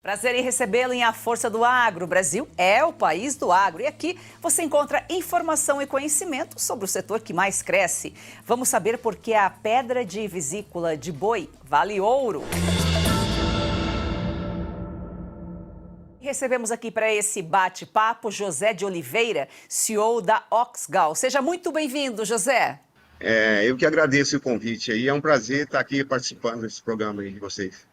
Prazer em recebê-lo em A Força do Agro. O Brasil é o país do agro. E aqui você encontra informação e conhecimento sobre o setor que mais cresce. Vamos saber por que a pedra de vesícula de boi vale ouro. Recebemos aqui para esse bate-papo José de Oliveira, CEO da Oxgal. Seja muito bem-vindo, José. Eu que agradeço o convite aí. É um prazer estar aqui participando desse programa aí de vocês.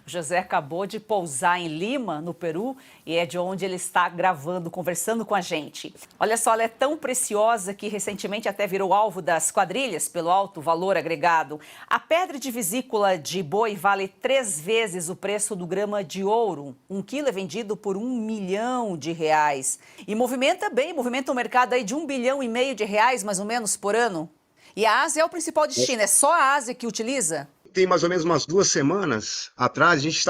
O José acabou de pousar em Lima, no Peru, e é de onde ele está gravando, conversando com a gente. Olha só, ela é tão preciosa que recentemente até virou alvo das quadrilhas pelo alto valor agregado. A pedra de vesícula de boi vale 3 vezes o preço do grama de ouro. 1 quilo é vendido por R$1 milhão. E movimenta o mercado aí de R$1,5 bilhão, mais ou menos, por ano. E a Ásia é o principal destino, é só a Ásia que utiliza? Tem mais ou menos umas 2 semanas atrás, a gente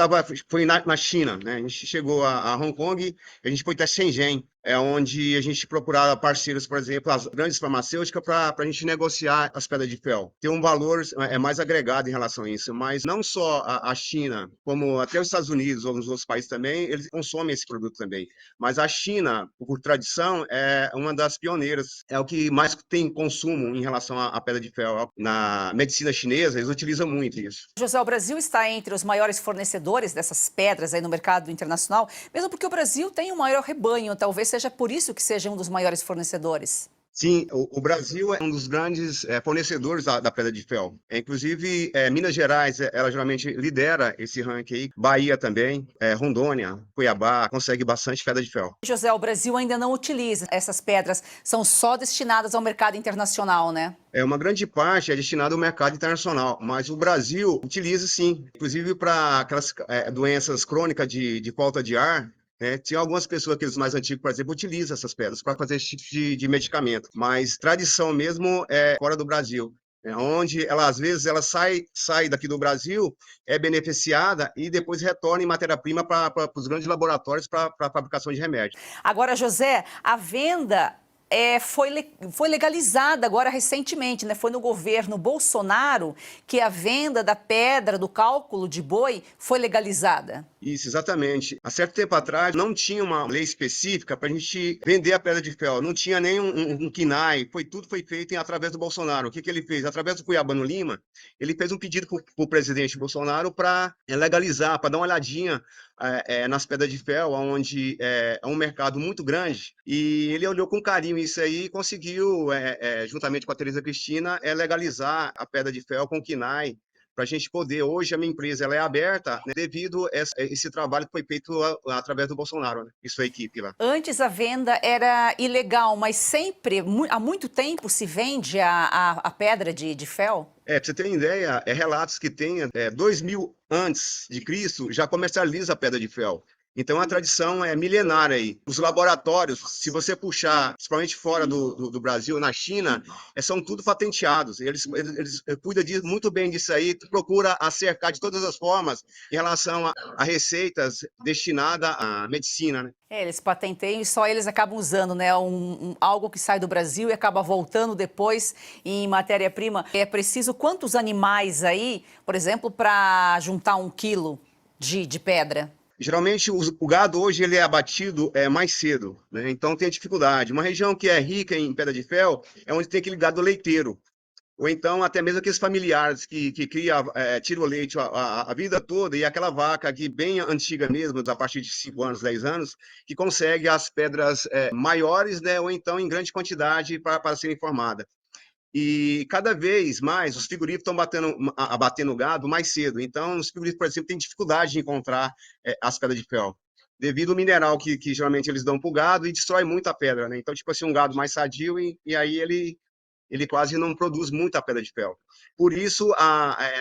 foi na China, né? A gente chegou a Hong Kong, a gente foi até Shenzhen, onde a gente procurava parceiros, por exemplo, as grandes farmacêuticas, para a gente negociar as pedras de fel. Tem um valor mais agregado em relação a isso, mas não só a China, como até os Estados Unidos ou os outros países também, eles consomem esse produto também. Mas a China, por tradição, é uma das pioneiras, é o que mais tem consumo em relação à pedra de fel. Na medicina chinesa, eles utilizam muito isso. José, o Brasil está entre os maiores fornecedores dessas pedras aí no mercado internacional, mesmo porque o Brasil tem um maior rebanho, talvez seja por isso que seja um dos maiores fornecedores. Sim, o Brasil é um dos grandes fornecedores da pedra de fel. Inclusive, Minas Gerais, ela geralmente lidera esse ranking aí. Bahia também, Rondônia, Cuiabá, consegue bastante pedra de fel. José, o Brasil ainda não utiliza essas pedras, são só destinadas ao mercado internacional, né? Uma grande parte é destinada ao mercado internacional, mas o Brasil utiliza sim, inclusive para aquelas doenças crônicas de falta de ar. Tinha algumas pessoas, aqueles mais antigos, por exemplo, utilizam essas pedras para fazer esse tipo de medicamento, mas tradição mesmo é fora do Brasil, onde ela às vezes ela sai daqui do Brasil, é beneficiada e depois retorna em matéria-prima para os grandes laboratórios para a fabricação de remédios. Agora, José, a venda foi legalizada agora recentemente, né? Foi no governo Bolsonaro que a venda da pedra, do cálculo de boi, foi legalizada. Isso, exatamente. Há certo tempo atrás, não tinha uma lei específica para a gente vender a pedra de fel. Não tinha nem um KNAI. Tudo foi feito através do Bolsonaro. O que ele fez? Através do Cuiabano Lima, ele fez um pedido para o presidente Bolsonaro para legalizar, para dar uma olhadinha nas pedras de fel, onde é um mercado muito grande. E ele olhou com carinho isso aí e conseguiu, juntamente com a Tereza Cristina, legalizar a pedra de fel com o KNAI, para a gente poder, hoje a minha empresa ela é aberta, né, devido a esse trabalho que foi feito através do Bolsonaro, né, e sua equipe lá. Antes a venda era ilegal, mas sempre, há muito tempo, se vende a pedra de fel? Para você ter uma ideia, relatos que tem 2000 antes de Cristo já comercializa a pedra de fel. Então, a tradição é milenária aí. Os laboratórios, se você puxar, principalmente fora do Brasil, na China, são tudo patenteados. Eles cuidam muito bem disso aí, procura acercar de todas as formas em relação a receitas destinadas à medicina, né? Eles patenteiam e só eles acabam usando, né? Algo que sai do Brasil e acaba voltando depois em matéria-prima. É preciso quantos animais aí, por exemplo, para juntar 1 quilo de pedra? Geralmente o gado hoje ele é abatido mais cedo, né? Então tem dificuldade. Uma região que é rica em pedra de fel é onde tem aquele gado leiteiro, ou então até mesmo aqueles familiares que tiram o leite a vida toda, e aquela vaca aqui bem antiga mesmo, a partir de 5 anos, 10 anos, que consegue as pedras maiores, né? Ou então em grande quantidade para serem formadas. E cada vez mais os frigoríficos estão abatendo gado mais cedo. Então, os frigoríficos, por exemplo, têm dificuldade de encontrar as pedras de fel, devido ao mineral que geralmente eles dão para o gado e destrói muito a pedra, né? Então, tipo assim, um gado mais sadio e aí ele quase não produz muita pedra de fel. Por isso,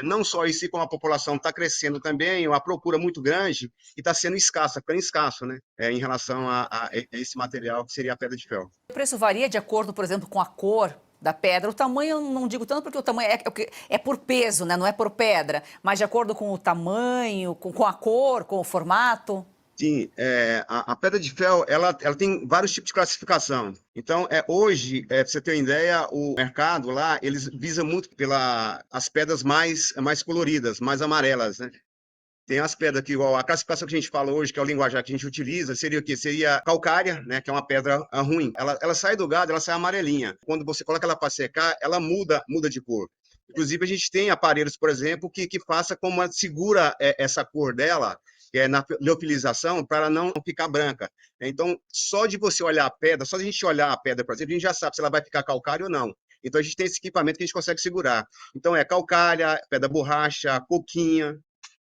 não só isso, como a população está crescendo também, uma procura muito grande e está sendo escassa, ficando escasso, né? Em relação a esse material que seria a pedra de fel. O preço varia de acordo, por exemplo, com a cor da pedra. O tamanho eu não digo tanto porque o tamanho é por peso, né? Não é por pedra, mas de acordo com o tamanho, com a cor, com o formato. Sim, a pedra de fel, ela tem vários tipos de classificação. Então, hoje, para você ter uma ideia, o mercado lá, eles visam muito as pedras mais coloridas, mais amarelas, né? Tem as pedras que, igual a classificação que a gente fala hoje, que é o linguajar que a gente utiliza, seria o quê? Seria calcária, né? Que é uma pedra ruim. Ela sai do gado, ela sai amarelinha. Quando você coloca ela para secar, ela muda de cor. Inclusive, a gente tem aparelhos, por exemplo, que faça como segura essa cor dela, que é na liofilização, para ela não ficar branca. Então, só de você olhar a pedra, só de a gente olhar a pedra, por exemplo, a gente já sabe se ela vai ficar calcária ou não. Então, a gente tem esse equipamento que a gente consegue segurar. Então, é calcária, pedra borracha, coquinha,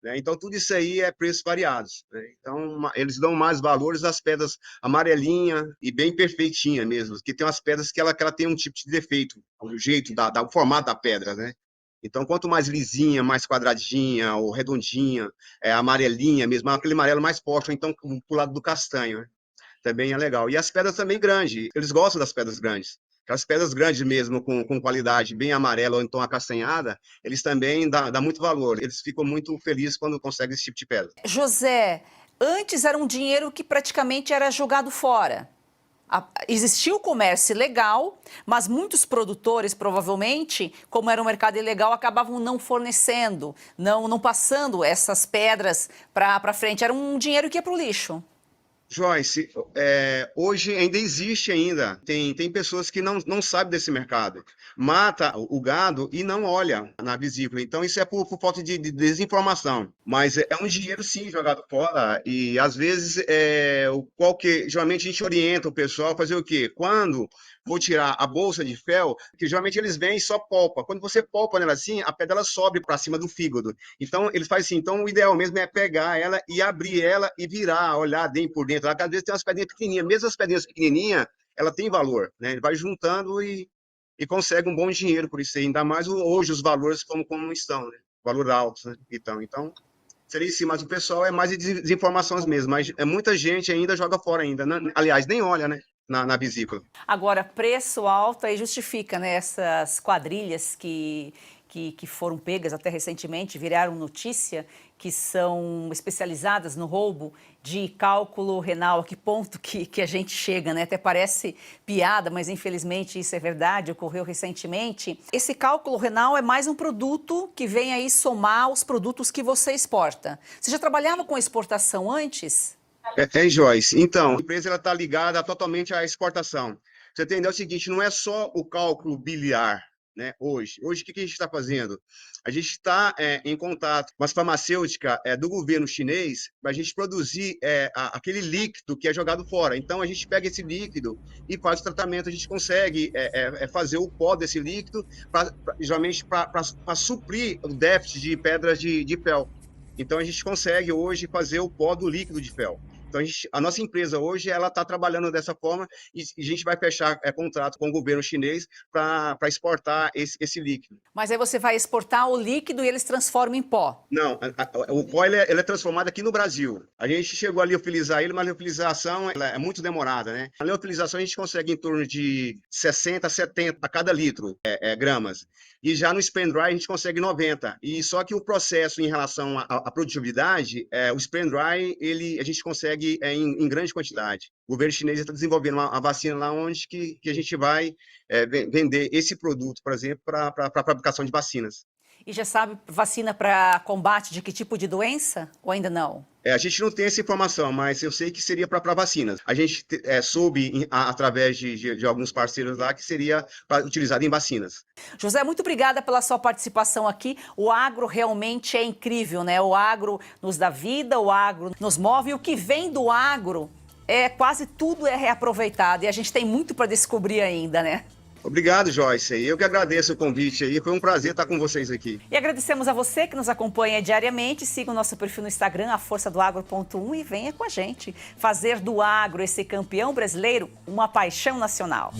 né? Então, tudo isso aí é preços variados, né? Então, eles dão mais valores às pedras amarelinha e bem perfeitinha mesmo, que tem umas pedras que ela tem um tipo de defeito, o jeito, o formato da pedra, né? Então, quanto mais lisinha, mais quadradinha ou redondinha, amarelinha mesmo, aquele amarelo mais forte, ou então pro lado do castanho, né? Também é legal. E as pedras também grandes, eles gostam das pedras grandes. Aquelas pedras grandes mesmo, com qualidade bem amarela ou então acastanhada, eles também dão muito valor. Eles ficam muito felizes quando conseguem esse tipo de pedra. José, antes era um dinheiro que praticamente era jogado fora. Existia o comércio ilegal, mas muitos produtores, provavelmente, como era um mercado ilegal, acabavam não fornecendo, não passando essas pedras para frente. Era um dinheiro que ia para o lixo. Joyce, hoje ainda existe ainda. Tem pessoas que não sabem desse mercado. Mata o gado e não olha na vesícula. Então, isso é por falta de desinformação. Mas é um dinheiro, sim, jogado fora. E, às vezes, geralmente a gente orienta o pessoal a fazer o quê? Quando vou tirar a bolsa de fel, que geralmente eles vêm e só polpa. Quando você polpa nela assim, a pedra ela sobe para cima do fígado. Então, eles fazem assim. Então, o ideal mesmo é pegar ela e abrir ela e virar, olhar dentro por dentro. Às vezes tem umas pedrinhas pequenininhas. Mesmo as pedrinhas pequenininhas, ela tem valor, né? Ele vai juntando e consegue um bom dinheiro por isso aí. Ainda mais hoje os valores como estão, né? Valor alto, né? Então, seria sim, mas o pessoal é mais de desinformações mesmo. Mas muita gente ainda joga fora ainda. Aliás, nem olha, né? Na vesícula. Agora, preço alto aí justifica, né? Essas quadrilhas que foram pegas até recentemente, viraram notícia, que são especializadas no roubo de cálculo renal. A que ponto que a gente chega, né? Até parece piada, mas infelizmente isso é verdade, ocorreu recentemente. Esse cálculo renal é mais um produto que vem aí somar os produtos que você exporta. Você já trabalhava com exportação antes? Joyce. Então, a empresa está ligada totalmente à exportação. Você entendeu o seguinte, não é só o cálculo biliar, né, hoje. Hoje, o que a gente está fazendo? A gente está em contato com as farmacêuticas do governo chinês para a gente produzir aquele líquido que é jogado fora. Então, a gente pega esse líquido e faz o tratamento. A gente consegue fazer o pó desse líquido, geralmente para suprir o déficit de pedras de fel. Então, a gente consegue hoje fazer o pó do líquido de fel. Então, a nossa empresa hoje ela está trabalhando dessa forma e a gente vai fechar contrato com o governo chinês para exportar esse líquido. Mas aí você vai exportar o líquido e eles transformam em pó? Não, o pó ele é transformado aqui no Brasil. A gente chegou a liofilizar ele, mas a liofilização é muito demorada, né? A liofilização a gente consegue em torno de 60 a 70 a cada litro gramas. E já no spray dry a gente consegue 90. E só que o processo em relação à produtividade, o spray dry a gente consegue em grande quantidade. O governo chinês está desenvolvendo uma vacina lá onde que a gente vai vender esse produto, por exemplo, para a fabricação de vacinas. E já sabe vacina para combate de que tipo de doença? Ou ainda não? A gente não tem essa informação, mas eu sei que seria para vacinas. A gente soube, através de alguns parceiros lá, que seria utilizado em vacinas. José, muito obrigada pela sua participação aqui. O agro realmente é incrível, né? O agro nos dá vida, o agro nos move. E o que vem do agro, quase tudo é reaproveitado. E a gente tem muito para descobrir ainda, né? Obrigado, Joyce. Eu que agradeço o convite aí. Foi um prazer estar com vocês aqui. E agradecemos a você que nos acompanha diariamente. Siga o nosso perfil no Instagram, aforçadoagro.1, e venha com a gente fazer do agro, esse campeão brasileiro, uma paixão nacional.